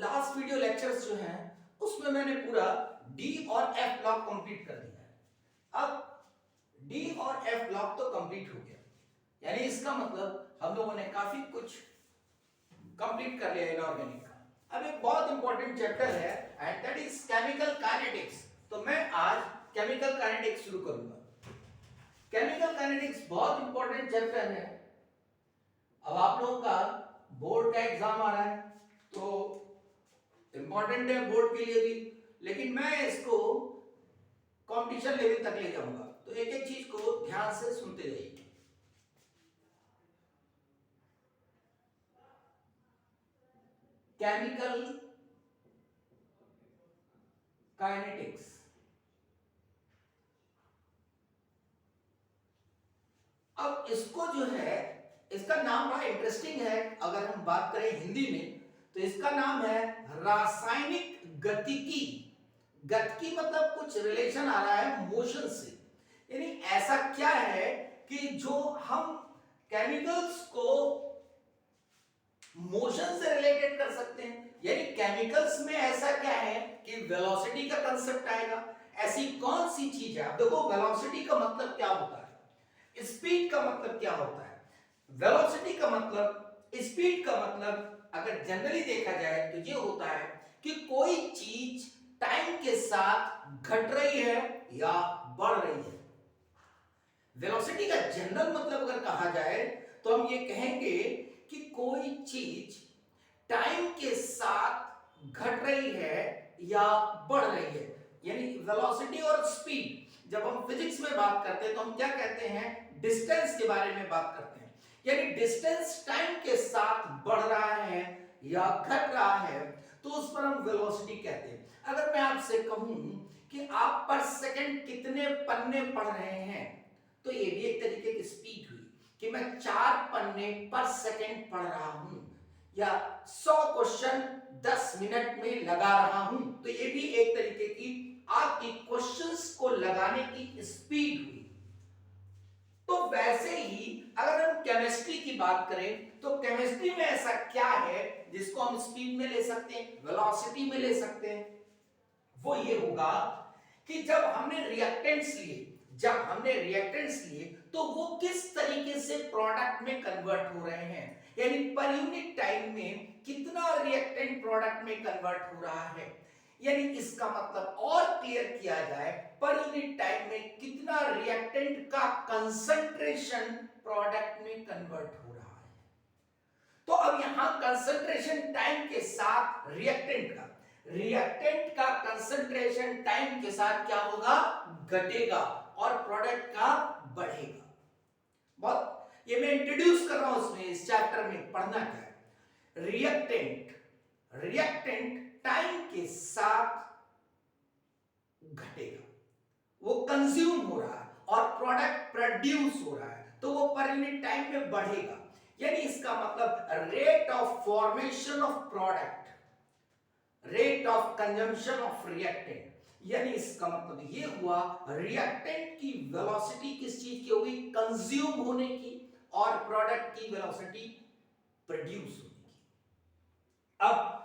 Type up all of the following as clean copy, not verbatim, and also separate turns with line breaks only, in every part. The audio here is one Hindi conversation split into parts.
लास्ट वीडियो लेक्चर्स जो हैं उसमें मैंने पूरा डी और एफ ब्लॉक कंप्लीट कर दिया है। अब डी और एफ ब्लॉक तो कंप्लीट हो गया, यानी इसका मतलब हम लोगों ने काफी कुछ कंप्लीट कर लिया इनऑर्गेनिक का। अब एक बहुत इंपॉर्टेंट चैप्टर है and that is chemical kinetics. तो मैं आज केमिकल काइनेटिक्स शुरू करूंगा। केमिकल काइनेटिक्स बहुत इंपॉर्टेंट चैप्टर है। अब आप लोगों का बोर्ड का एग्जाम आ रहा है तो इंपॉर्टेंट है बोर्ड के लिए भी, लेकिन मैं इसको कंपटीशन लेवल तक ले जाऊंगा। तो एक एक चीज को ध्यान से सुनते जाइए। केमिकल काइनेटिक्स, अब इसको जो है, इसका नाम बड़ा इंटरेस्टिंग है। अगर हम बात करें हिंदी में तो इसका नाम है रासायनिक गतिकी। गतिकी मतलब कुछ रिलेशन आ रहा है मोशन से, यानी ऐसा क्या है कि जो हम केमिकल्स को मोशन से रिलेटेड कर सकते हैं। यानी केमिकल्स में ऐसा क्या है कि वेलोसिटी का कंसेप्ट आएगा। ऐसी कौन सी चीज है? अब देखो, वेलोसिटी का मतलब क्या होता है, स्पीड का मतलब क्या होता है, वेलोसिटी का मतलब, स्पीड का मतलब, अगर जनरली देखा जाए तो ये होता है कि कोई चीज टाइम के साथ घट रही है या बढ़ रही है। वेलोसिटी का जनरल मतलब अगर कहा जाए तो हम ये कहेंगे कि कोई चीज टाइम के साथ घट रही है या बढ़ रही है। यानी वेलोसिटी और स्पीड, जब हम फिजिक्स में बात करते हैं तो हम क्या कहते हैं, डिस्टेंस के बारे में बात करते हैं। यानी डिस्टेंस टाइम के साथ बढ़ रहा है या घट रहा है तो उस पर हम वेलोसिटी कहते हैं। अगर मैं आपसे कहूं कि आप पर सेकंड कितने पन्ने पढ़ रहे हैं तो ये भी एक तरीके की स्पीड हुई कि मैं 4 पन्ने पर सेकंड पढ़ रहा हूं, या 100 क्वेश्चन 10 मिनट में लगा रहा हूं, तो ये भी एक तरीके की आपकी क्वेश्चंस को लगाने की स्पीड हुई। तो वैसे ही अगर हम केमिस्ट्री की बात करें तो केमिस्ट्री में ऐसा क्या है जिसको हम स्पीड में ले सकते हैं, वेलोसिटी में ले सकते हैं? वो ये होगा कि जब हमने रिएक्टेंट्स लिए तो वो किस तरीके से प्रोडक्ट में कन्वर्ट हो रहे हैं, यानी पर यूनिट टाइम में कितना रिएक्टेंट प्रोडक्ट में कन्वर्ट हो रहा है। यानी इसका मतलब और क्लियर किया जाए, पर यूनिट टाइम में कितना रिएक्टेंट का कंसंट्रेशन प्रोडक्ट में कन्वर्ट हो रहा है। तो अब यहां कंसंट्रेशन टाइम के साथ रिएक्टेंट का कंसंट्रेशन टाइम के साथ क्या होगा, घटेगा और प्रोडक्ट का बढ़ेगा। बहुत ये मैं इंट्रोड्यूस कर रहा हूं उसमें, इस चैप्टर में पढ़ना क्या है। रिएक्टेंट टाइम के साथ घटेगा, वो कंज्यूम हो रहा है और प्रोडक्ट प्रोड्यूस हो रहा है तो वो पर यूनिट टाइम में बढ़ेगा। यानी इसका मतलब rate of formation of product, rate of consumption of reactant, यानी इसका मतलब ये हुआ रिएक्टेंट की वेलोसिटी किस चीज की होगी, कंज्यूम होने की, और प्रोडक्ट की वेलोसिटी प्रोड्यूस होने की। अब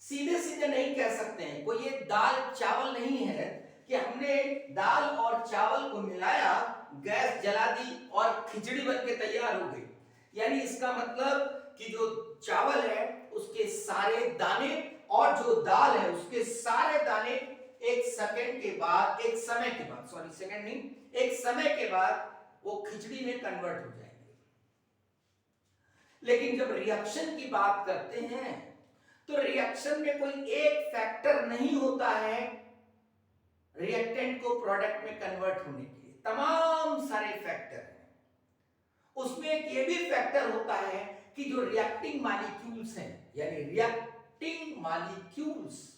सीधे सीधे नहीं कह सकते हैं, कोई ये दाल चावल नहीं है कि हमने दाल और चावल को मिलाया, गैस जला दी और खिचड़ी बनके तैयार हो गई। यानी इसका मतलब कि जो चावल है उसके सारे दाने और जो दाल है उसके सारे दाने एक सेकंड के बाद, एक समय के बाद, सॉरी सेकंड नहीं, एक समय के बाद वो खिचड़ी में कन्वर्ट हो जाएंगे। लेकिन जब रिएक्शन की बात करते हैं तो रिएक्शन में कोई एक फैक्टर नहीं होता है रिएक्टेंट को प्रोडक्ट में कन्वर्ट होने के लिए, तमाम सारे फैक्टर हैं। उसमें एक ये भी फैक्टर होता है कि जो रिएक्टिंग मॉलिक्यूल्स हैं, यानी रिएक्टिंग मॉलिक्यूल्स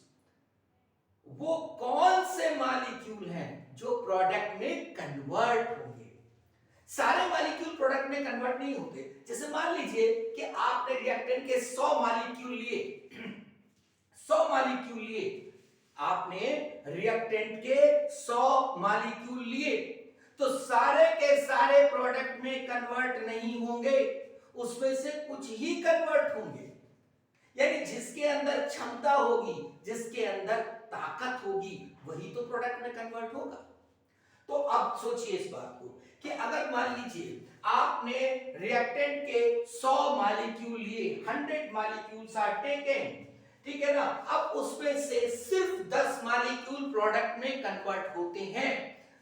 वो कौन से मॉलिक्यूल हैं जो प्रोडक्ट में कन्वर्ट होंगे। सारे मॉलिक्यूल प्रोडक्ट में कन्वर्ट नहीं होते। जैसे मान लीजिए कि आपने रिएक्टेंट के 100 मॉलिक्यूल लिए 100 मॉलिक्यूल लिए, आपने रिएक्टेंट के 100 मॉलिक्यूल लिए तो सारे के सारे प्रोडक्ट में कन्वर्ट नहीं होंगे, उसमें से कुछ ही कन्वर्ट होंगे। यानी जिसके अंदर क्षमता होगी, जिसके अंदर ताकत होगी, वही तो प्रोडक्ट में कन्वर्ट होगा। तो अब सोचिए इस बात को कि अगर मान लीजिए आपने रिएक्टेंट के 100 मॉलिक्यूल लिए, 100 मॉलिक्यूल्स आर टेकन, ठीक है ना, अब उसमें से सिर्फ 10 मॉलिक्यूल प्रोडक्ट में कन्वर्ट होते हैं,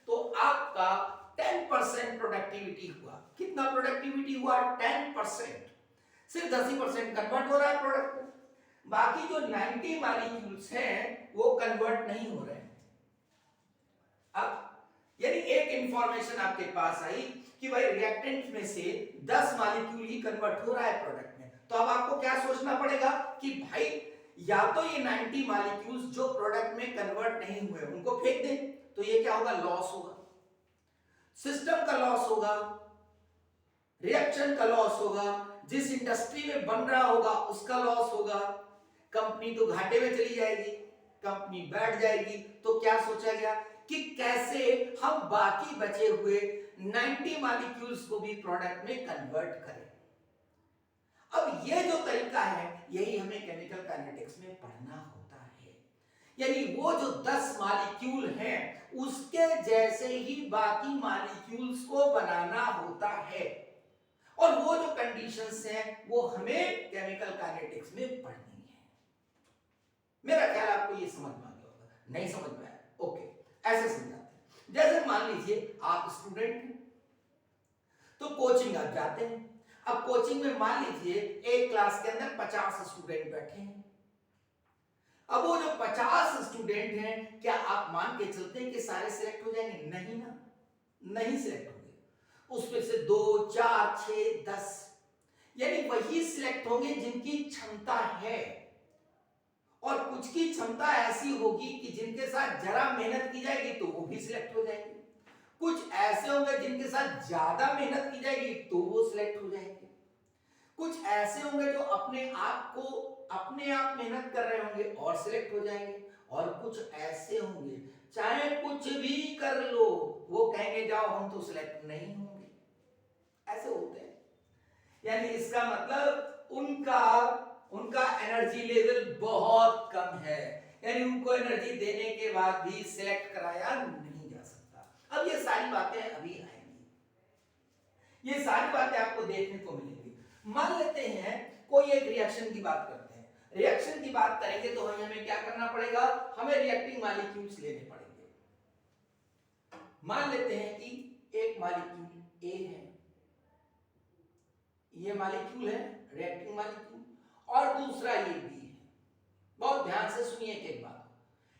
तो आपका 10% प्रोडक्टिविटी हुआ। कितना प्रोडक्टिविटी हुआ? 10%। सिर्फ 10% कन्वर्ट हो रहा है प्रोडक्ट में, बाकी जो 90 मॉलिक्यूल्स हैं वो कन्वर्ट नहीं हो रहे हैं। अब यानी एक इंफॉर्मेशन आपके पास आई कि भाई रिएक्टेंट में से 10 मॉलिक्यूल ही कन्वर्ट हो रहा है प्रोडक्ट में, तो अब आपको क्या सोचना पड़ेगा कि भाई या तो ये 90 मॉलिक्यूल्स जो प्रोडक्ट में कन्वर्ट नहीं हुए उनको फेंक दें, तो ये क्या होगा? लॉस होगा, सिस्टम का लॉस होगा, रिएक्शन का लॉस होगा, जिस इंडस्ट्री में बन रहा होगा उसका लॉस होगा, कंपनी तो घाटे में चली जाएगी, कंपनी बैठ जाएगी। तो क्या सोचा गया कि कैसे हम बाकी बचे हुए 90 मॉलिक्यूल्स को भी प्रोडक्ट में कन्वर्ट करें। अब ये जो तरीका है यही हमें केमिकल काइनेटिक्स में पढ़ना होता है, यानी वो जो 10 मॉलिक्यूल हैं उसके जैसे ही बाकी मॉलिक्यूल्स को बनाना होता है, और वो जो कंडीशंस हैं वो हमें केमिकल काइनेटिक्स में पढ़नी है। मेरा ख्याल आपको ये समझ में आ गया होगा, नहीं समझ में आया? ओके, ऐसे समझाते हैं। जैसे मान लीजिए आप स्टूडेंट हैं, तो कोचिंग आप जाते हैं। अब कोचिंग में मान लीजिए एक क्लास के अंदर 50 स्टूडेंट बैठे हैं। अब वो जो 50 स्टूडेंट हैं, क्या आप मान के चलते हैं कि सारे सिलेक्ट हो जाएंगे? नहीं ना, नहीं सिलेक्ट होंगे। उसमें से 2, 4, 6, 10 यानी वही सिलेक्ट होंगे जिनकी क्षमता है, और कुछ की क्षमता ऐसी होगी कि जिनके साथ जरा मेहनत की जाएगी तो वो भी सिलेक्ट हो जाएंगे। कुछ ऐसे होंगे जिनके साथ ज्यादा मेहनत की जाएगी तो वो सिलेक्ट हो जाएंगे। कुछ ऐसे होंगे जो अपने आप मेहनत कर रहे होंगे और सिलेक्ट हो जाएंगे, और कुछ ऐसे होंगे चाहे कुछ भी कर लो वो कहेंगे जाओ हम तो सिलेक्ट नहीं होंगे। ऐसे होते हैं, यानी इसका मतलब उनका एनर्जी लेवल बहुत कम है, यानी उनको एनर्जी देने के बाद भी सिलेक्ट कराया नहीं जा सकता। अब ये सारी बातें अभी आएंगी, ये सारी बातें आपको देखने को मिलेंगी। मान लेते हैं कोई एक रिएक्शन की बात करते हैं, रिएक्शन की बात करेंगे तो हमें क्या करना पड़ेगा? हमें रिएक्टिंग मॉलिक्यूल्स लेने पड़ेंगे। मान लेते हैं कि एक मॉलिक्यूल ए है, ये मॉलिक्यूल है रिएक्टिंग मॉलिक्यूल, और दूसरा ये बी है। बहुत ध्यान से सुनिए एक बात,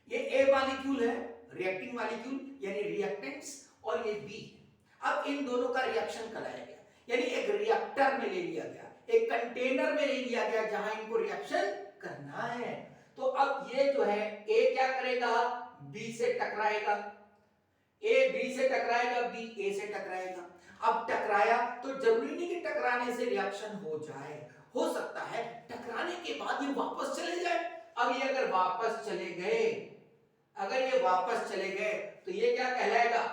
ये ए मॉलिक्यूल है रिएक्टिंग मॉलिक्यूल यानी रिएक्टेंट्स, और ये बी है। अब इन दोनों का रिएक्शन कराया गया, यानी एक रिएक्टर में ले लिया गया, एक कंटेनर में ले लिया गया जहां इनको रिएक्शन करना है। तो अब ये जो है ए क्या करेगा? बी से टकराएगा, ए बी से टकराएगा, बी ए से टकराएगा। अब टकराया तो जरूरी नहीं कि टकराने से रिएक्शन हो जाए, हो सकता है टकराने के बाद ये वापस चले जाए। अब ये अगर वापस चले गए, अगर ये वापस चले गए तो ये क्या कहलाएगा?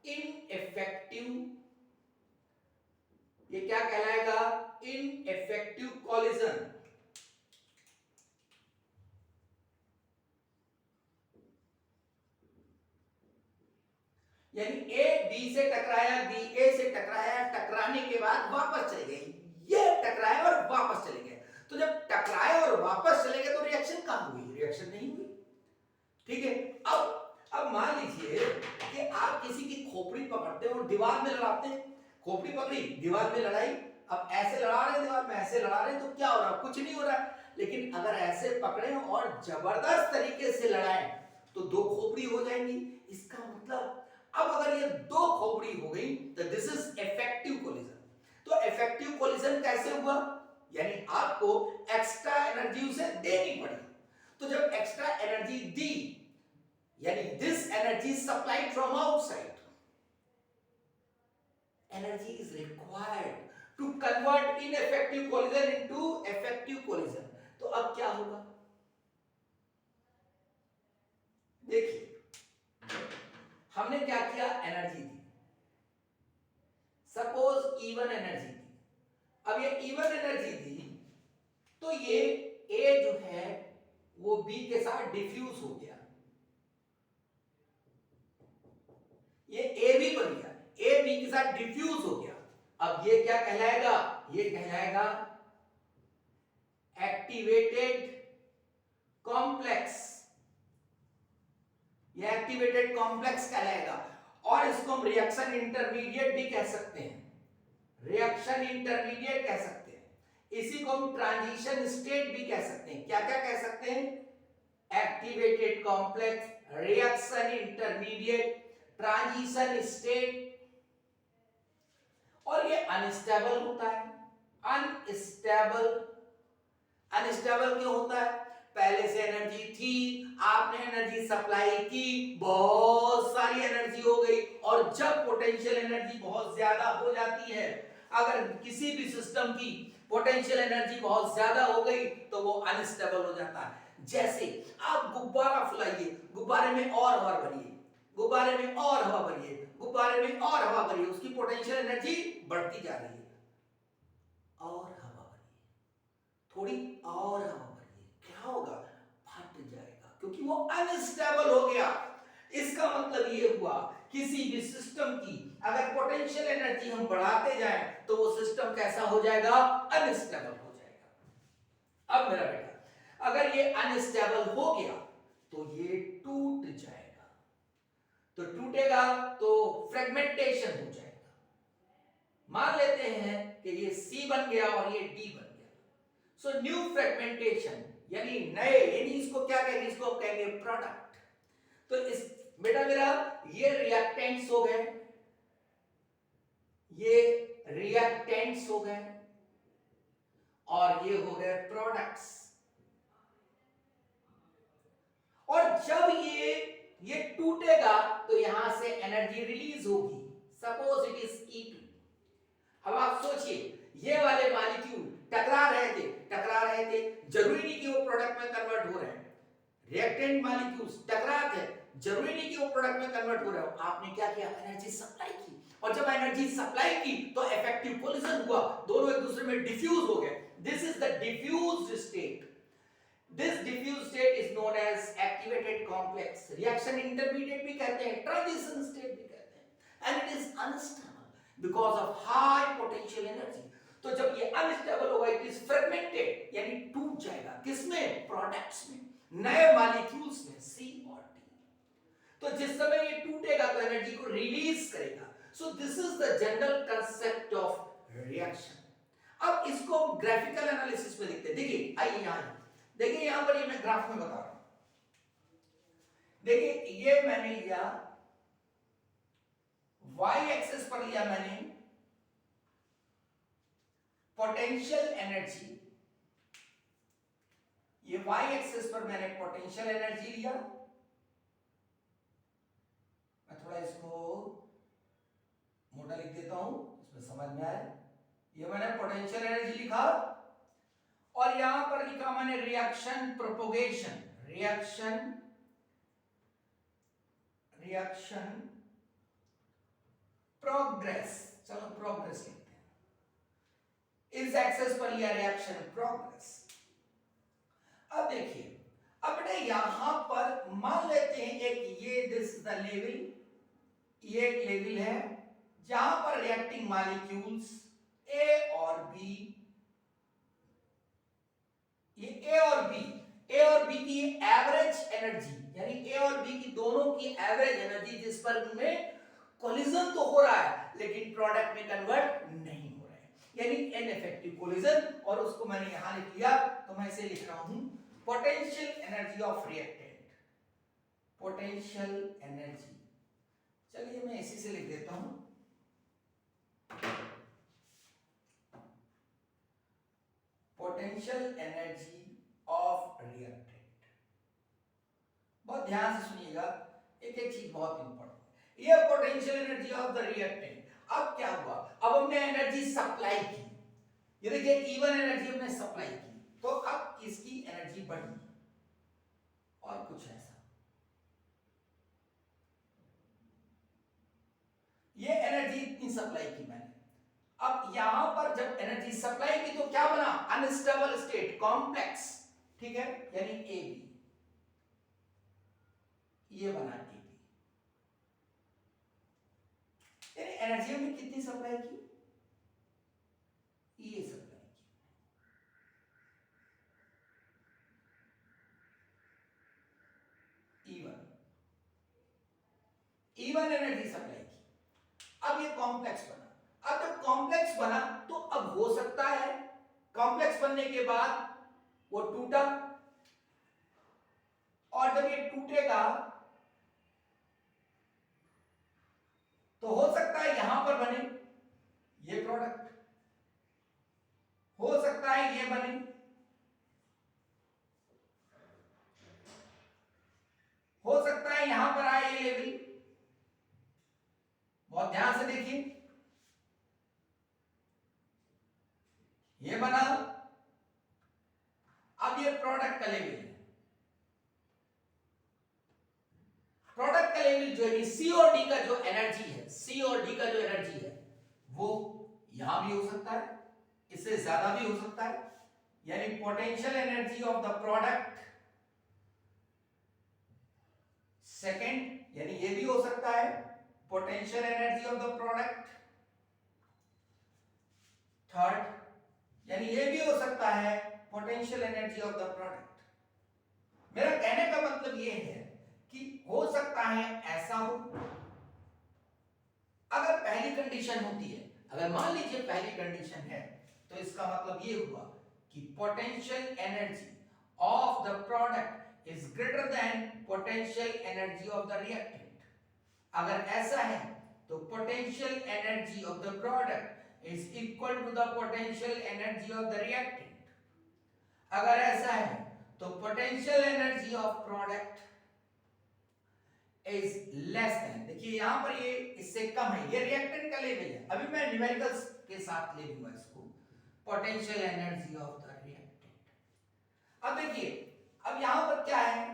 इनइफेक्टिव। ये क्या कहलाएगा? Ineffective collision. यानी ए बी से टकराया, बी ए से टकराया, टकराने के बाद वापस चले गए, ये टकराए और वापस चले गए। तो जब टकराए और वापस चले गए तो रिएक्शन कहां हुई? रिएक्शन नहीं हुई, ठीक है। अब मान लीजिए कि आप किसी की खोपड़ी पकड़ते हो और दीवार में लड़ाते हैं, खोपड़ी पकड़ी, दीवार में लड़ाई, अब ऐसे लड़ा रहे हैं दीवार में, ऐसे लड़ा रहे हैं, तो क्या हो रहा है? कुछ नहीं हो रहा है। लेकिन अगर ऐसे पकड़े और जबरदस्त तरीके से लड़ाएं तो 2 खोपड़ी हो जाएंगी। इसका मतलब अब अगर ये 2 खोपड़ी हो गई तो दिस इज इफेक्टिव कोलिजन। तो इफेक्टिव कोलिजन कैसे हुआ? यानी आपको एक्स्ट्रा एनर्जी उसे देनी पड़ी। तो जब एक्स्ट्रा एनर्जी दी, यानी this energy supplied from outside, energy is required to convert ineffective collision into effective collision. तो अब क्या होगा? देखिए हमने क्या किया? एनर्जी दी, सपोज इवन एनर्जी दी। अब ये इवन एनर्जी दी तो ये ए वो बी के साथ डिफ्यूज हो गया, ये ए बी बन गया, ए बी के साथ डिफ्यूज हो गया। अब ये क्या कहलाएगा, ये कहलाएगा एक्टिवेटेड कॉम्प्लेक्स, ये एक्टिवेटेड कॉम्प्लेक्स कहलाएगा। और इसको हम रिएक्शन इंटरमीडिएट भी कह सकते हैं, रिएक्शन इंटरमीडिएट कह सकते हैं। इसी को हम ट्रांजिशन स्टेट भी कह सकते हैं। क्या क्या कह सकते हैं, activated complex, reaction intermediate, transition state. और ये अनस्टेबल होता है, अनस्टेबल। अनस्टेबल क्यों होता है, पहले से एनर्जी थी, आपने एनर्जी सप्लाई की, बहुत सारी एनर्जी हो गई, और जब पोटेंशियल एनर्जी बहुत ज्यादा हो जाती है, अगर किसी भी सिस्टम की पोटेंशियल एनर्जी बहुत ज्यादा हो गई तो वो अनस्टेबल हो जाता है। जैसे आप गुब्बारा फुलाइए, गुब्बारे में और हवा भरिए, गुब्बारे में और हवा भरिए, गुब्बारे में और हवा भरिए, उसकी पोटेंशियल एनर्जी बढ़ती जा रही है। और हवा भरिए, थोड़ी और हवा भरिए, क्या होगा, फट जाएगा, क्योंकि वो अनस्टेबल हो गया। इसका मतलब ये हुआ, किसी भी सिस्टम की अगर पोटेंशियल एनर्जी हम बढ़ाते जाएं तो वो सिस्टम कैसा हो जाएगा, अनस्टेबल हो जाएगा। अब मेरा बेटा, अगर ये अनस्टेबल हो गया तो ये टूट जाएगा, तो टूटेगा तो फ्रेगमेंटेशन हो जाएगा। मान लेते हैं कि ये C बन गया और ये D बन गया, सो न्यू फ्रेगमेंटेशन यानी नए, यानी इसको क्या कहेंगे, इसको कहेंगे प्रोडक्ट। तो इस बेटा मेरा ये रिएक्टेंट्स हो गए, ये रिएक्टेंट्स हो गए, और ये हो गए प्रोडक्ट्स। और जब ये टूटेगा तो यहां से एनर्जी रिलीज होगी, सपोज इट इज E2। अब आप सोचिए, ये वाले मॉलिक्यूल टकरा रहे थे, जरूरी नहीं कि वो प्रोडक्ट में कन्वर्ट हो रहे हैं। रिएक्टेंट मॉलिक्यूल्स टकरा थे, जरूरी नहीं कि वो प्रोडक्ट में कन्वर्ट हो रहे हो। आपने क्या किया, एनर्जी सप्लाई की, और जब एनर्जी सप्लाई की तो इफेक्टिव कोलिजन हुआ, दोनों एक दूसरे में डिफ्यूज हो गए। This is the diffused state. This diffuse state is known as activated complex, reaction intermediate भी कहते हैं, transition state भी कहते हैं, and it is unstable because of high potential energy। तो जब ये unstable होगा, it is fragmented, यानी टूट जाएगा, किसमें, प्रोडक्ट्स में, नए मॉलिक्यूल्स में, C और D। तो जिस समय ये टूटेगा तो एनर्जी को रिलीज करेगा। So this is the general concept of reaction। अब इसको ग्राफिकल एनालिसिस में देखते हैं। देखिए, आइए यहाँ देखिए, यहां पर ये मैं ग्राफ में बता रहा हूं। देखिए, ये मैंने लिया y एक्सिस पर लिया मैंने पोटेंशियल एनर्जी, ये y एक्सिस पर मैंने पोटेंशियल एनर्जी लिया। मैं थोड़ा इसको मोटा लिख देता हूं, इसमें समझ में आए। ये मैंने पोटेंशियल एनर्जी लिखा, और यहां पर लिखा मैंने रिएक्शन प्रोपोगेशन, रिएक्शन प्रोग्रेस। चलो प्रोग्रेस लिखते हैं, इस एक्सेस पर लिया रिएक्शन प्रोग्रेस। अब देखिए, अब बेटा यहां पर मान लेते हैं एक ये दिस द लेवल, ये एक लेवल है जहां पर रिएक्टिंग मॉलिक्यूल्स A और B, ये A और B की एवरेज एनर्जी, यानी A और B की दोनों की एवरेज एनर्जी, जिस पर उनमें कोलिजन तो हो रहा है लेकिन प्रोडक्ट में कन्वर्ट नहीं हो रहा है, यानी इनइफेक्टिव कोलिजन। और उसको मैंने यहां लिख लिया, तो मैं इसे लिख रहा हूं potential energy of reactant, potential energy. चलिए मैं इसी से लिख देता हूं, पोटेंशियल एनर्जी ऑफ रिएक्टेंट। बहुत ध्यान से सुनिएगा, एक एक चीज बहुत इंपॉर्टेंट। ये potential energy of the reactant. अब क्या हुआ, अब हमने एनर्जी सप्लाई की, ये देखिए इवन एनर्जी हमने सप्लाई की, तो अब इसकी एनर्जी बढ़ी और कुछ ऐसा। ये एनर्जी इतनी सप्लाई की मैंने, अब यहां पर जब एनर्जी सप्लाई की तो क्या बना, अनस्टेबल स्टेट कॉम्प्लेक्स, ठीक है, यानी ए बी। ये बना एबी, यानी एनर्जी हमने कितनी सप्लाई की, ये सप्लाई की, E1 एनर्जी सप्लाई की। अब ये कॉम्प्लेक्स बना, अब जब कॉम्प्लेक्स बना तो अब हो सकता है कॉम्प्लेक्स बनने के बाद वो टूटा, और जब ये टूटेगा तो हो सकता है यहां पर बने ये प्रोडक्ट, हो सकता है ये बने, हो सकता है यहां पर आए ये लेवल। बहुत ध्यान से देखिए, ये बना, अब ये प्रोडक्ट का लेवल है, प्रोडक्ट का लेवल जो है सी और डी का जो एनर्जी है, सी और डी का जो एनर्जी है वो यहां भी हो सकता है, इससे ज्यादा भी हो सकता है, यानी potential energy of the product second, यानी ये भी हो सकता है potential energy of the product third, यानी ये भी हो सकता है potential energy of the product. मेरा कहने का मतलब ये है कि हो सकता है ऐसा हो, अगर पहली कंडीशन होती है, अगर मान लीजिए पहली कंडीशन है तो इसका मतलब ये हुआ कि potential energy of the product is greater than potential energy of the reactant. अगर ऐसा है तो potential energy of the product is equal to the potential energy of the reactant. अगर ऐसा है तो potential energy of product is less than, देखिए यहां पर ये इससे कम है, ये रिएक्टेंट का लेवल है, अभी मैं न्यूमेरिकल्स के साथ ले लूंगा इसको, potential energy of the reactant. अब देखिए अब यहां पर क्या है,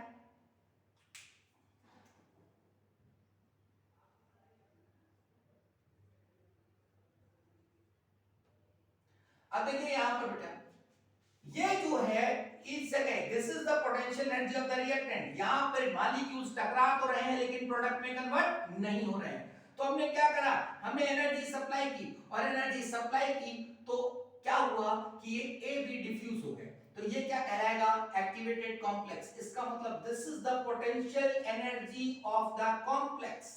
अब देखिए यहां पर बेटा ये जो है इस जगह this is the potential energy of the reactant, यहां पर मॉलिक्यूल्स टकरा तो रहे हैं लेकिन प्रोडक्ट में कन्वर्ट नहीं हो रहे हैं। तो हमने क्या करा, हमने एनर्जी सप्लाई की, और एनर्जी सप्लाई की तो क्या हुआ कि ये ए बी डिफ्यूज हो गए, तो ये क्या कहलाएगा, एक्टिवेटेड कॉम्प्लेक्स। इसका मतलब this is the potential energy of the complex,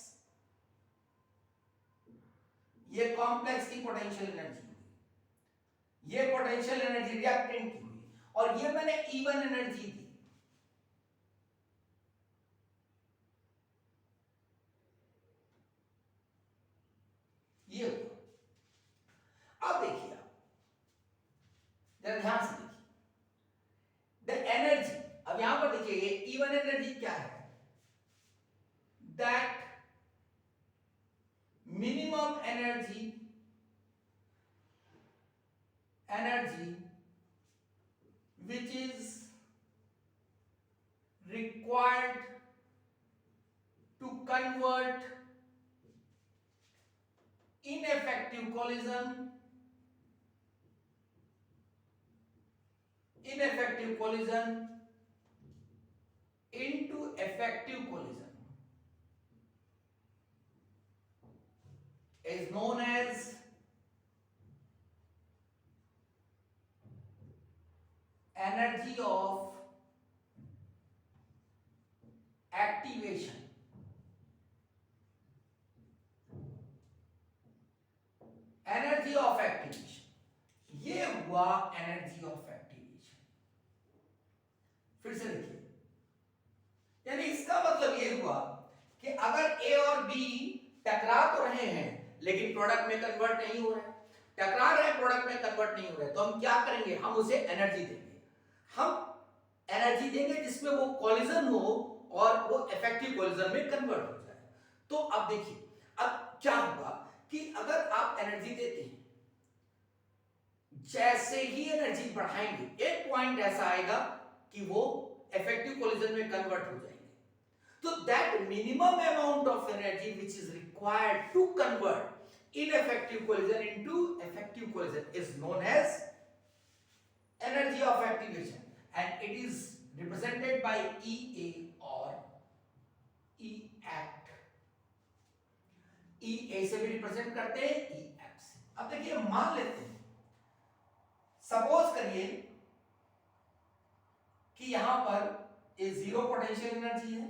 ये कॉम्प्लेक्स की पोटेंशियल एनर्जी, ये पोटेंशियल एनर्जी रिएक्टेंट की हुई, और ये मैंने E1 एनर्जी दी। ये हुआ। अब देखिए आप जरा ध्यान से देखिए द एनर्जी, अब यहां पर देखिए ये E1 एनर्जी क्या है, that minimum energy which is required to convert ineffective collision into effective collision is known as energy of activation। Energy of activation, ये हुआ एनर्जी ऑफ एक्टिवेशन। फिर से देखिए, यानी इसका मतलब ये हुआ कि अगर ए और बी टकरा तो रहे हैं लेकिन प्रोडक्ट में कन्वर्ट नहीं हो रहे, टकरा रहे प्रोडक्ट में कन्वर्ट नहीं हो रहे, तो हम क्या करेंगे, हम उसे एनर्जी देंगे, हम एनर्जी देंगे जिसमें वो कॉलिजन हो और वो इफेक्टिव कॉलिजन में कन्वर्ट हो जाए। तो अब देखिए अब क्या होगा कि अगर आप एनर्जी देते हैं, जैसे ही एनर्जी बढ़ाएंगे एक पॉइंट ऐसा आएगा कि वो इफेक्टिव कॉलिजन में कन्वर्ट हो जाएंगे, तो that minimum amount of energy which is required to convert ineffective collision into effective collision is known as energy of activation, and it is represented by EA or E act, E A से भी रिप्रेजेंट करते हैं, ई एक्ट से। अब देखिए मान लेते हैं, सपोज करिए कि यहां पर ये 0 पोटेंशियल एनर्जी है,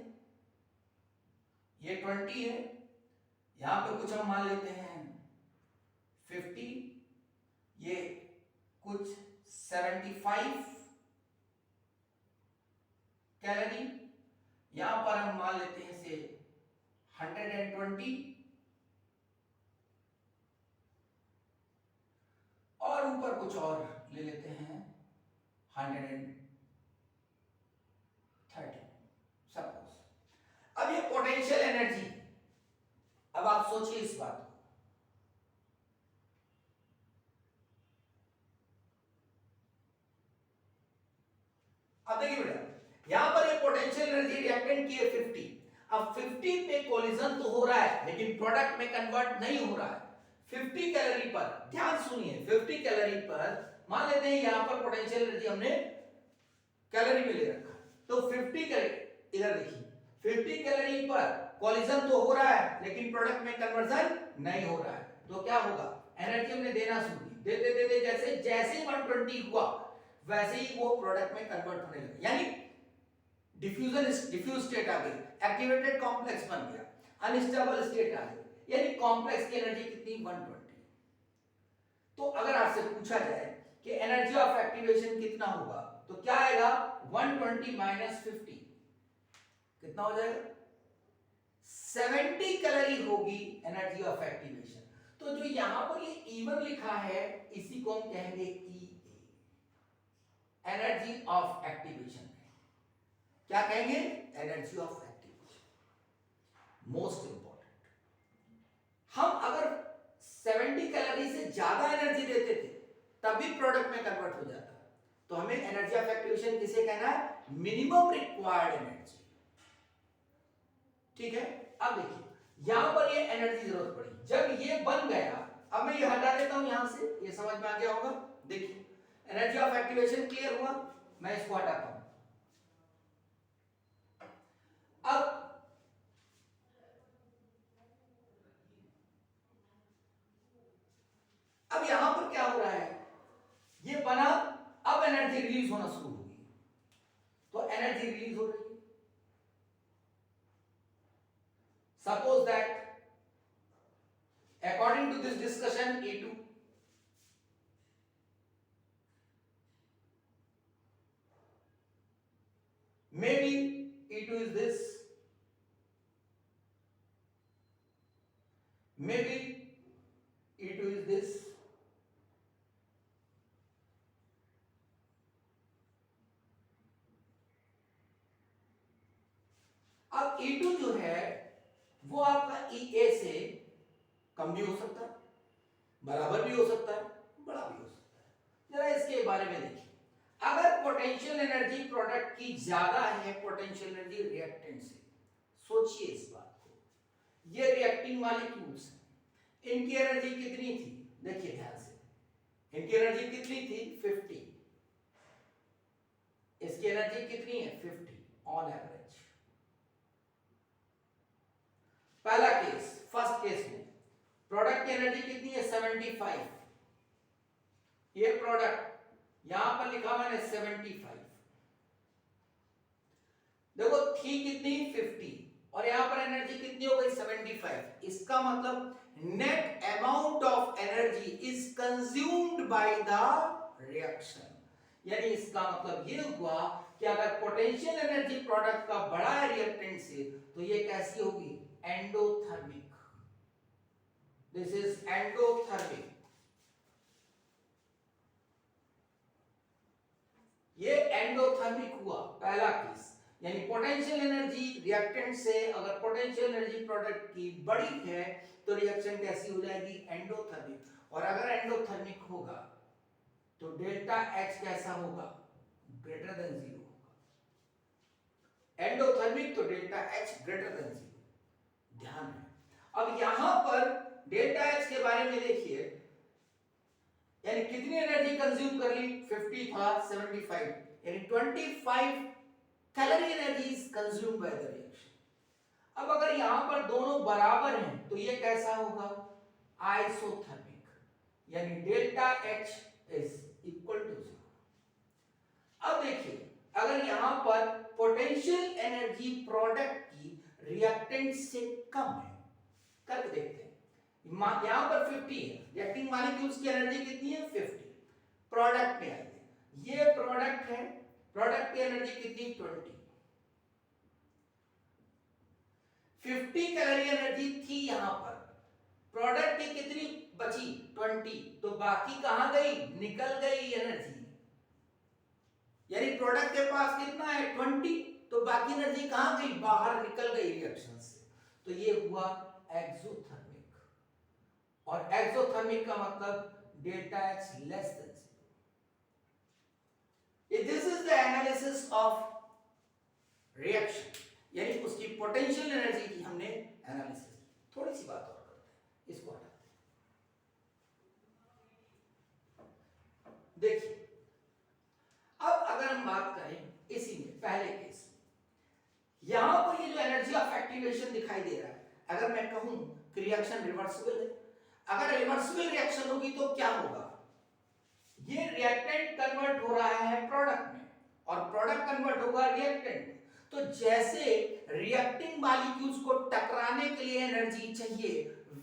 ये 20 है, यहां पे कुछ हम मान लेते हैं 50, ये कुछ 75 कैलोरी, यहां पर हम मान लेते हैं से 120, और ऊपर कुछ और ले लेते हैं 130 सपोज। अब ये पोटेंशियल एनर्जी, अब आप सोचिए इस बात को, अब देखिए बेटा यहां पर ये पोटेंशियल एनर्जी रिएक्टेंट की है 50, अब 50 पे कोलिजन तो हो रहा है लेकिन प्रोडक्ट में कन्वर्ट नहीं हो रहा है। 50 कैलोरी पर, ध्यान सुनिए, 50 कैलोरी पर मान लेते हैं यहां पर पोटेंशियल एनर्जी हमने कैलोरी में ले रखा, तो 50 कैलोरी, इधर देखिए 50 कैलोरी पर कोलिजन तो हो रहा है लेकिन प्रोडक्ट में कन्वर्जन नहीं हो रहा है, तो क्या होगा, एनर्जी हमने देना शुरू की, देते देते जैसे जैसे 120 हुआ वैसे ही वो प्रोडक्ट में कन्वर्ट होने लगा, यानी डिफ्यूज स्टेट आ गई, एक्टिवेटेड कॉम्प्लेक्स बन गया, अनस्टेबल स्टेट आ गई, यानी कॉम्प्लेक्स की एनर्जी कितनी, 120। तो अगर आपसे पूछा जाए कि एनर्जी ऑफ एक्टिवेशन कितना होगा, तो क्या आएगा, 120 माइनस 50 कितना हो जाएगा, 70 कैलोरी होगी एनर्जी ऑफ एक्टिवेशन। तो जो यहां पर ये E1 लिखा है इसी को हम कहेंगे EA, एनर्जी ऑफ एक्टिवेशन। क्या कहेंगे, energy of activation. Most important, हम अगर 70 कैलोरी से ज्यादा एनर्जी देते थे तब भी प्रोडक्ट में कन्वर्ट हो जाता, तो हमें एनर्जी ऑफ एक्टिवेशन किसे कहना है, मिनिमम रिक्वायर्ड एनर्जी। ठीक है, अब देखिए यहां पर ये एनर्जी जरूरत पड़ी, जब ये बन गया, अब मैं ये हटा देता हूं यहां से, ये समझ में आ गया होगा। देखिए एनर्जी ऑफ एक्टिवेशन क्लियर हुआ, मैं इसको हटाता हूं। अब यहां पर क्या हो रहा है, ये बना, अब एनर्जी रिलीज होना शुरू होगी, तो एनर्जी रिलीज हो रही है। Suppose that according to this discussion E2 maybe E2 is this, maybe E2 is this, अब E2 जो है वो आपका EA से कम भी हो सकता है, बराबर भी हो सकता है, बड़ा भी हो सकता है। जरा इसके बारे में देखिए, अगर पोटेंशियल एनर्जी प्रोडक्ट की ज्यादा है पोटेंशियल एनर्जी रिएक्टेंट से, सोचिए इस बात को, ये रिएक्टिंग मॉलिक्यूल्स हैं, इनकी एनर्जी कितनी थी, देखिए ध्यान से, इनकी एनर्जी कितनी थी 50, इसकी एनर्जी कितनी है 50 ऑन एवरेज। पहला केस, फर्स्ट केस में प्रोडक्ट की एनर्जी कितनी है 75, ये प्रोडक्ट यहां पर लिखा मैंने 75, देखो थी कितनी 50 और यहां पर एनर्जी कितनी हो गई 75, इसका मतलब net amount of energy is consumed by the reaction, यानी इसका मतलब ये हुआ कि अगर पोटेंशियल एनर्जी प्रोडक्ट का बड़ा है रिएक्टेंट से, तो ये कैसी होगी, एंडोथर्मिक, दिस इज एंडोथर्मिक, ये एंडोथर्मिक हुआ पहला केस, यानी पोटेंशियल एनर्जी रिएक्टेंट से अगर पोटेंशियल एनर्जी प्रोडक्ट की बड़ी है तो रिएक्शन कैसी हो जाएगी, एंडोथर्मिक, और अगर एंडोथर्मिक होगा तो डेल्टा H कैसा होगा, ग्रेटर देन 0 होगा, एंडोथर्मिक तो डेल्टा H ग्रेटर देन 0, ध्यान है। अब यहां पर डेल्टा H के बारे में देखिए, यानी कितनी एनर्जी कंज्यूम कर ली, 50 था 75, यानी 25 calorie energy is consumed by the reaction. अब अगर यहां पर दोनों बराबर हैं तो ये कैसा होगा, आइसोथर्मिक, यानी delta H is equal to 0। अब देखिए अगर यहां पर पोटेंशियल एनर्जी प्रोडक्ट की रिएक्टेंट से कम है, करके देखते हैं। यहां पर 50 है, रिएक्टिंग मॉलिक्यूल्स की एनर्जी कितनी है 50, प्रोडक्ट में आइए, ये प्रोडक्ट है, प्रोडक्ट की एनर्जी कितनी 20, 50 कैलोरी एनर्जी थी यहां पर, प्रोडक्ट की कितनी बची 20, तो बाकी कहां गई, निकल गई एनर्जी, यानी प्रोडक्ट के पास कितना है 20, तो बाकी एनर्जी कहां गई, बाहर निकल गई रिएक्शन से, तो ये हुआ एक्सोथर्मिक, और एक्सोथर्मिक का मतलब delta H less than 0। This is the analysis of reaction, यानी उसकी पोटेंशियल एनर्जी की हमने एनालिसिस की। थोड़ी सी बात और करते हैं, इसको हटाते हैं। देखिए अब अगर हम बात करें इसी में पहले केस में, यहां पर ये जो एनर्जी ऑफ एक्टिवेशन दिखाई दे रहा है, अगर मैं कहूं कि रिएक्शन रिवर्सिबल है, अगर रिवर्सिबल रिएक्शन होगी तो क्या होगा, ये रिएक्टेंट कन्वर्ट हो रहा है प्रोडक्ट में और प्रोडक्ट कन्वर्ट होगा रिएक्टेंट में, तो जैसे रिएक्टिंग मॉलिक्यूल्स को टकराने के लिए एनर्जी चाहिए,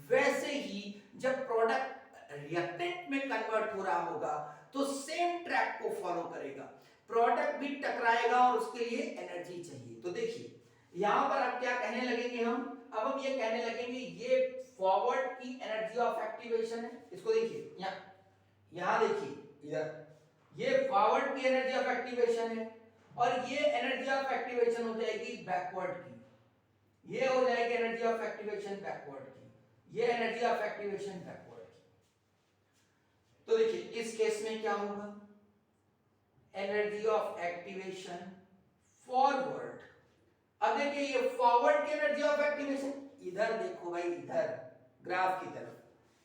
वैसे ही जब प्रोडक्ट रिएक्टेंट में कन्वर्ट हो रहा होगा तो सेम ट्रैक को फॉलो करेगा, प्रोडक्ट भी टकराएगा और उसके लिए एनर्जी चाहिए। तो देखिए यहां पर अब क्या कहने लगेंगे अब हम ये कहने लगेंगे ये फॉरवर्ड की एनर्जी ऑफ एक्टिवेशन है, इसको देखिए यहां देखिए इधर ये फॉरवर्ड की एनर्जी ऑफ एक्टिवेशन है, और ये एनर्जी ऑफ एक्टिवेशन हो जाएगी बैकवर्ड की, ये हो जाएगी एनर्जी ऑफ एक्टिवेशन बैकवर्ड की, ये एनर्जी ऑफ एक्टिवेशन बैकवर्ड की। तो देखिए इस केस में क्या होगा, एनर्जी ऑफ एक्टिवेशन फॉरवर्ड, अब देखिए ये फॉरवर्ड की एनर्जी ऑफ एक्टिवेशन, इधर देखो भाई, इधर ग्राफ की तरफ,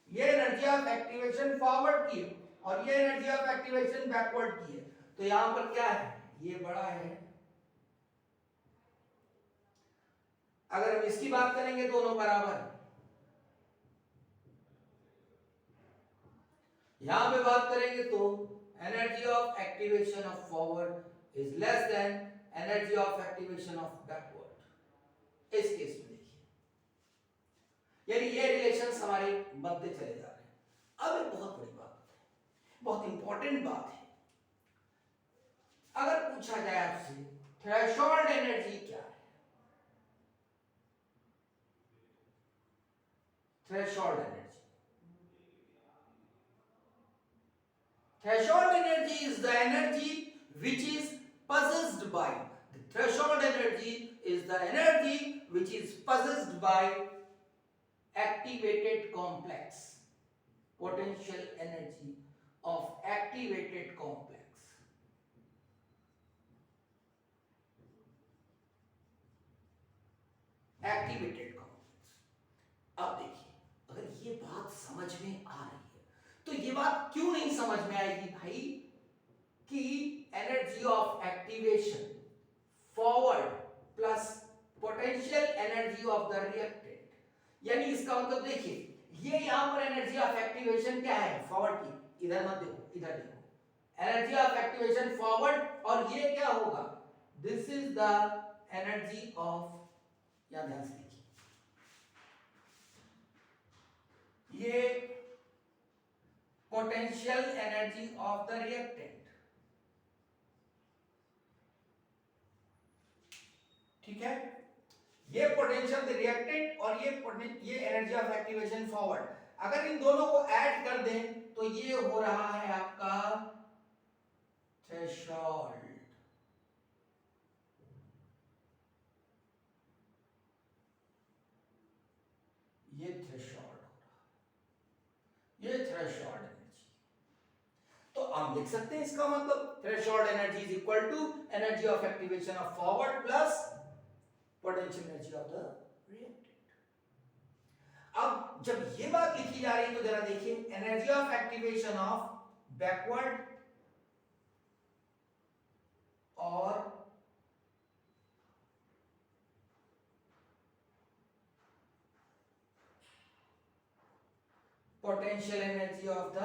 ये एनर्जी ऑफ एक्टिवेशन फॉरवर्ड की और ये एनर्जी ऑफ एक्टिवेशन बैकवर्ड की है, तो यहां पर क्या है, ये बड़ा है। अगर हम इसकी बात करेंगे दोनों बराबर, यहां पे बात करेंगे तो energy of activation of forward is less then energy of activation of backward. इस केस में देखिए, यानी ये रिलेशंस हमारे बनते चले जा रहे हैं। अब एक बहुत बड़ी बात है, बहुत इंपॉर्टेंट बात है, अगर पूछा जाए आपसे थ्रेशोल्ड एनर्जी क्या है, threshold energy, threshold energy is the energy which is possessed by, the threshold energy is the energy which is possessed by activated complex, potential energy of activated complex, activated complex। अब देखिए अगर ये बात समझ में आ रही है तो ये बात क्यों नहीं समझ में आएगी भाई कि energy of activation forward plus potential energy of the reactant, यानी इसका मतलब देखिए ये यहां पर एनर्जी ऑफ एक्टिवेशन क्या है फॉरवर्ड की, इधर मत देखो इधर देखो, एनर्जी ऑफ एक्टिवेशन फॉरवर्ड, और ये क्या होगा, this is the energy of, यहां ध्यान से देखिए, ये potential energy of the reactant, ठीक है, ये पोटेंशियल द रिएक्टेंट और ये एनर्जी ऑफ एक्टिवेशन फॉरवर्ड, अगर इन दोनों को ऐड कर दें तो ये हो रहा है आपका थ्रेशोल्ड, ये थ्रेशोल्ड हो रहा है, ये थ्रेशोल्ड एनर्जी। तो हम लिख सकते हैं इसका मतलब threshold energy is equal to energy of activation of forward plus potential energy of the reactant. अब जब ये बात लिखी जा रही है तो जरा देखिए energy of activation of backward और potential energy of the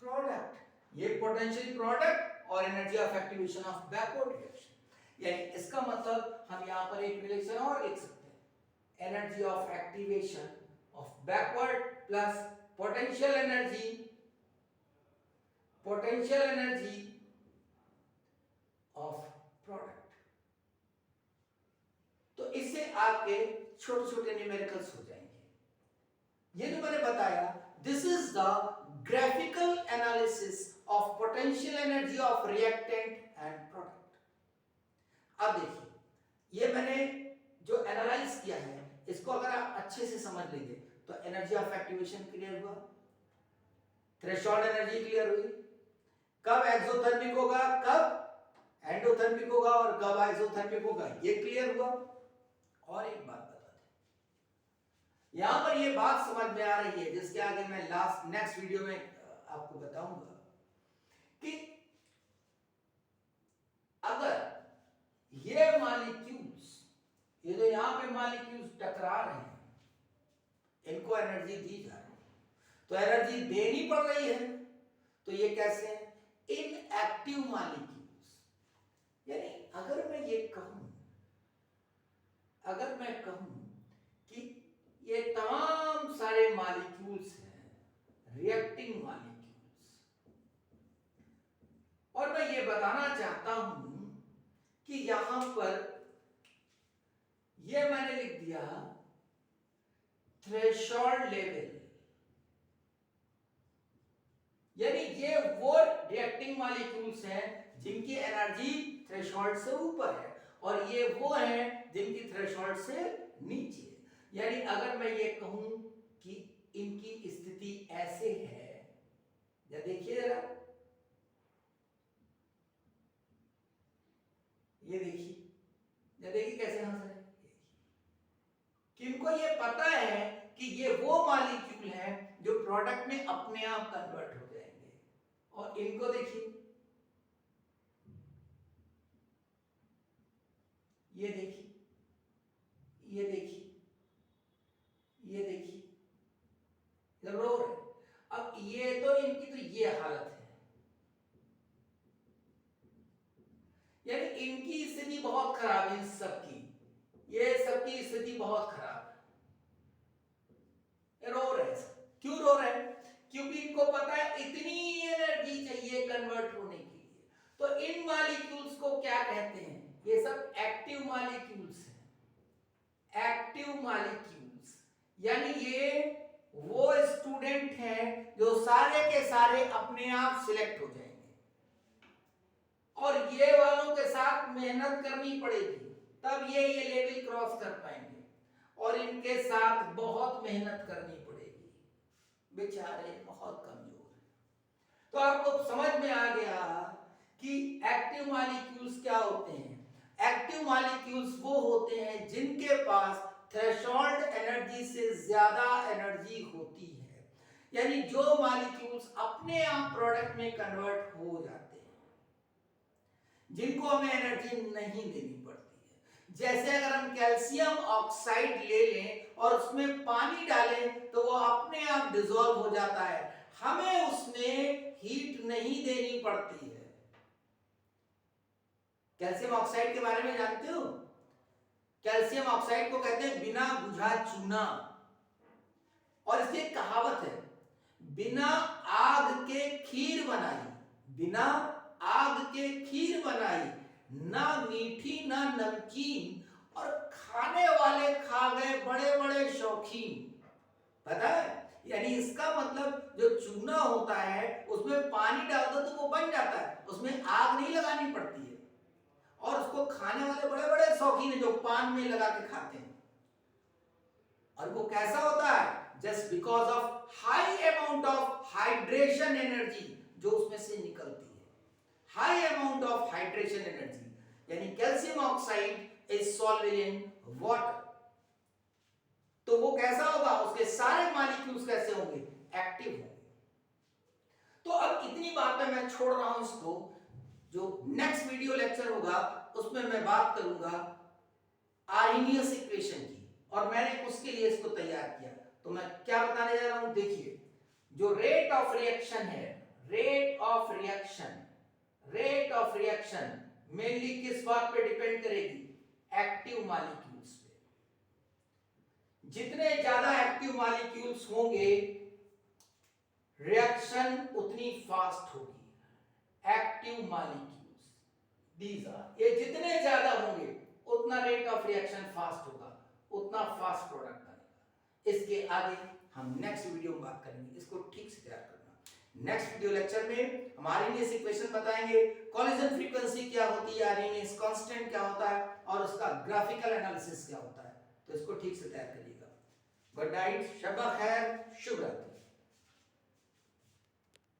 product, ये पोटेंशियल प्रोडक्ट और energy of activation of backward reaction. यानी इसका मतलब हम यहां पर एक रिलेशन और लिख सकते हैं, energy of activation of backward plus potential energy of product. तो इससे आपके छोटे छोटे न्यूमेरिकल्स हो जाएंगे। ये जो मैंने बताया, this is the graphical analysis of potential energy of reactant and product. अब देखिए, ये मैंने जो एनालाइज किया है, इसको अगर आप अच्छे से समझ लेंगे तो एनर्जी ऑफ एक्टिवेशन क्लियर हुआ, थ्रेशोल्ड एनर्जी क्लियर हुई, कब एक्सोथर्मिक होगा, कब एंडोथर्मिक होगा और कब आइसोथर्मिक होगा, ये क्लियर हुआ। और एक बात बता दें, यहां पर ये बात समझ में आ रही है, जिसके आगे मैं नेक्स्ट वीडियो में आपको बताऊंगा कि अगर ये मॉलिक्यूल्स, ये जो यहां पे मॉलिक्यूल्स टकरा रहे हैं, इनको एनर्जी दी जा रही है, तो एनर्जी देनी पड़ रही है, तो ये कैसे है, इनएक्टिव मॉलिक्यूल्स। यानी अगर मैं ये कहूं, अगर मैं कहूं कि ये तमाम सारे मॉलिक्यूल्स हैं, रिएक्टिंग मॉलिक्यूल्स, और मैं ये बताना चाहता हूं कि यहां पर ये मैंने लिख दिया थ्रेशोल्ड लेवल, यानी ये वो रिएक्टिंग मॉलिक्यूल्स हैं जिनकी एनर्जी थ्रेशोल्ड से ऊपर है, और ये वो हैं जिनकी थ्रेशोल्ड से नीचे है। यानी अगर मैं ये कहूं कि इनकी स्थिति ऐसे है, या देखिए जरा, ये देखिए, या देखिए कैसे हंस रहे हैं, किनको ये पता है कि ये वो मॉलिक्यूल हैं जो प्रोडक्ट में अपने आप कन्वर्ट हो जाएंगे, और इनको देखिए, ये देखिए, ये देखिए, ये देखिए, जब रो रहे, अब ये तो इनकी तो ये हालत है, यानी इनकी स्थिति बहुत खराब है, इन सबकी, ये सबकी स्थिति बहुत खराब है, रो रहे। क्यों रो रहे हैं? क्योंकि इनको पता है इतनी एनर्जी चाहिए कन्वर्ट होने के लिए। तो इन मॉलिक्यूल्स को क्या कहते हैं? ये सब एक्टिव मॉलिक्यूल्स हैं, एक्टिव मॉलिक्यूल्स, यानी ये वो स्टूडेंट हैं जो सारे के सारे अपने आप सिलेक्ट हो जाएंगे, और ये वालों के साथ मेहनत करनी पड़ेगी, तब ये लेवल क्रॉस कर पाएंगे, और इनके साथ बहुत मेहनत करनी पड़ेगी, बेचारे बहुत कमजोर हैं। तो आपको समझ में आ गया कि एक्टिव मॉलिक्यूल्स क्या होते हैं। एक्टिव मॉलिक्यूल्स वो होते हैं जिनके पास थ्रेशोल्ड एनर्जी से ज्यादा एनर्जी होती है, यानी जो मॉलिक्यूल्स अपने आप प्रोडक्ट में कन्वर्ट हो जाते हैं, जिनको हमें एनर्जी नहीं देनी पड़ती है। जैसे अगर हम कैल्शियम ऑक्साइड ले लें और उसमें पानी डालें तो वो अपने आप डिसॉल्व हो जाता है, हमें उसमें हीट नहीं देनी पड़ती है। कैल्शियम ऑक्साइड के बारे में जानते हो? कैल्शियम ऑक्साइड को कहते हैं बिना बुझा चूना, और इसकी एक कहावत है, बिना आग के खीर बनाई, बिना आग के खीर बनाई, ना मीठी ना नमकीन, और खाने वाले खा गए बड़े बड़े शौकीन। पता है, यानी इसका मतलब जो चूना होता है उसमें पानी डाल दो तो वो बन जाता है, उसमें आग नहीं लगानी पड़ती है, और उसको खाने वाले बड़े बड़े शौकीन हैं जो पान में लगा के खाते हैं। और वो कैसा होता है? Just because of high amount of hydration energy जो उसमें से निकलती है, high amount of hydration energy, यानी calcium oxide is solvable in water. तो वो कैसा होगा? उसके सारे मॉलिक्यूल्स कैसे होंगे? एक्टिव होंगे। तो अब इतनी बातें मैं छोड़ रहा हूं इसको, जो नेक्स्ट वीडियो लेक्चर होगा उसमें मैं बात करूंगा आर्हेनियस इक्वेशन की, और मैंने उसके लिए इसको तैयार किया। तो मैं क्या बताने जा रहा हूं, देखिए, जो रेट ऑफ रिएक्शन है, रेट ऑफ रिएक्शन मेनली किस बात पे डिपेंड करेगी? एक्टिव मॉलिक्यूल्स पे। जितने ज्यादा एक्टिव मॉलिक्यूल्स होंगे रिएक्शन उतनी फास्ट होगी। एक्टिव मॉलिक्यूल्स दीज आर, ये जितने ज्यादा होंगे उतना रेट ऑफ रिएक्शन फास्ट होगा, उतना फास्ट प्रोडक्ट बनेगा। इसके आगे हम नेक्स्ट वीडियो में बात करेंगे, इसको ठीक से तैयार करना। नेक्स्ट वीडियो लेक्चर में हम आरएनएस इक्वेशन बताएंगे, कोलिजन फ्रीक्वेंसी क्या होती है, आरएनएस कांस्टेंट क्या होता है और उसका ग्राफिकल एनालिसिस क्या होता है। तो इसको ठीक से तैयार करिएगा। गुड नाइट, शब खैर, शुभ रात्रि।